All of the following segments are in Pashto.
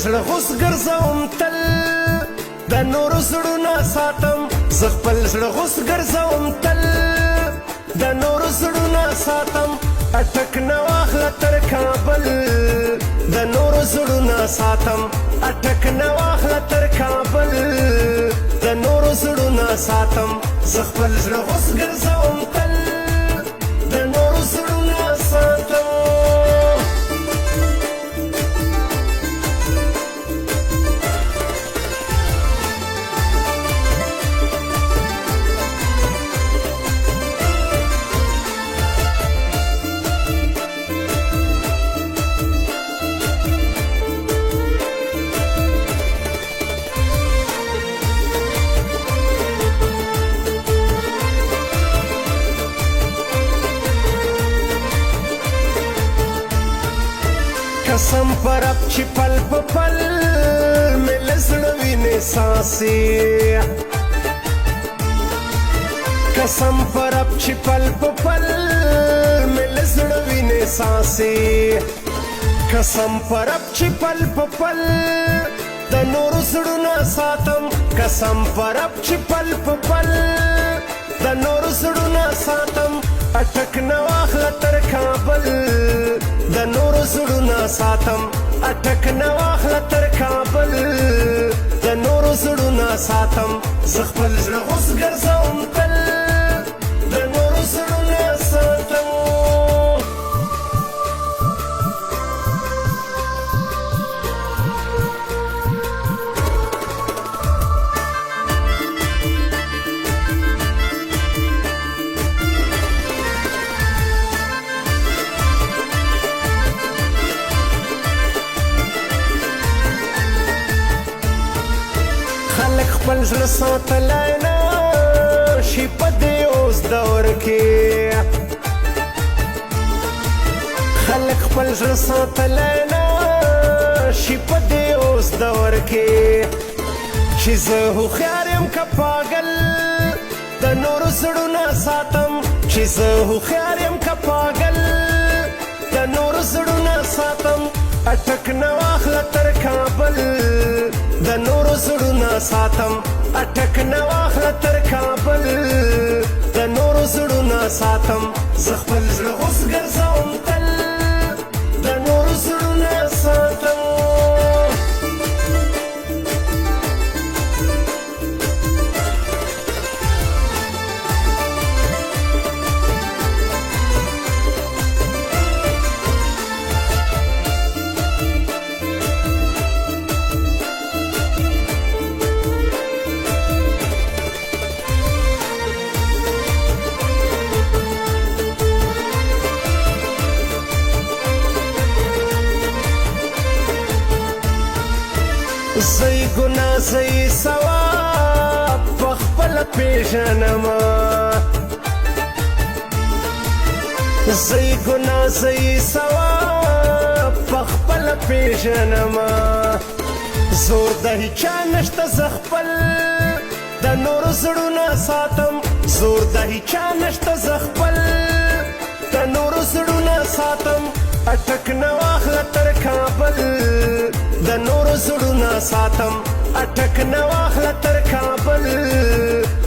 زړه اوس ګرځوم تل د نورو زړونه ساتم زه خپل زړه اوس ګرځوم تل د نورو زړونه ساتم اټک نه واخله تر کابل د نورو زړونه ساتم اټک نه واخله تر کابل د نورو زړونه ساتم زه خپل زړه اوس ګرځوم تل د نورو زړونه ساتم قسم پر اب چې پل په پل مې له زړه وینې ساسې قسم پر اب چې پل په پل مې له زړه وینې ساسې قسم پر اب چې پل په پل د نورو زړونه ساتم قسم پر اب چې پل په پل د نورو زړونه ساتم اټک نه واخله تر کابل د نورو زړونه ساتم اټک نه واخله تر کابل د نورو زړونه ساتم زه خپل زړه اوس ګرځوم تل د نورو زړونه ساتم خلک خپل زړه ساتلی نه شي په دې اوس دور کې خلک خپل زړه ساتلی نه شي په دې اوس دور کې چې زه هوښیار یم که پاګل د نورو زړونه ساتم چې زه هوښیار یم که پاګل د نورو زړونه ساتم اټک نه واخله تر کابل د نورو زړونه ساتم اټک نه واخله تر کابل د نورو زړونه ساتم زه خپل زړه اوس ګرځوم تل د نورو زړونه ساتم زی ګناه زی ثواب په خپله پېژنمه زی ګناه زی ثواب په خپله پېژنمه زور د هیچا نشته زه خپل د نورو زړونه ساتم زور د هیچا نشته زه خپل د نورو زړونه ساتم اټک نه واخله تر کابل د نورو زړونه ساتم اټک نه واخله تر کابل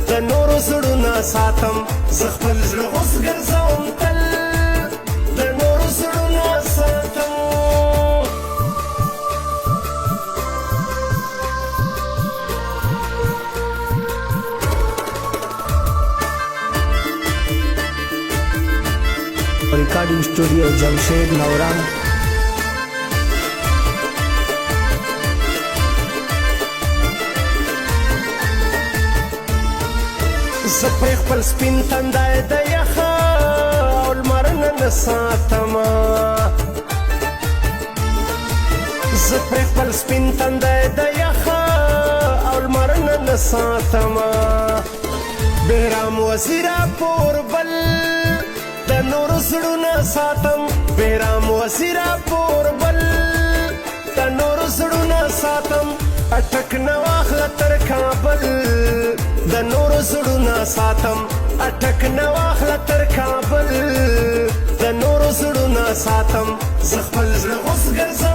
د نورو زړونه ساتم زه خپل زړه اوس ګرځوم تل د نورو زړونه ساتم recording studio Jamshed नवरंग زه پرې خپل سپین تندی د یخه او لمر نه ساتمه زه پرې خپل سپین تندی د یخه او لمر نه ساتمه بهرام وزیره پوربل د نورو زړونه ساتم بهرام وزیره پوربل د نورو زړونه ساتم اټک نه واخله تر کابل د نورو زړونه ساتم اټک نه واخله تر کابل د نورو زړونه ساتم زه خپل زړه اوس ګرځوم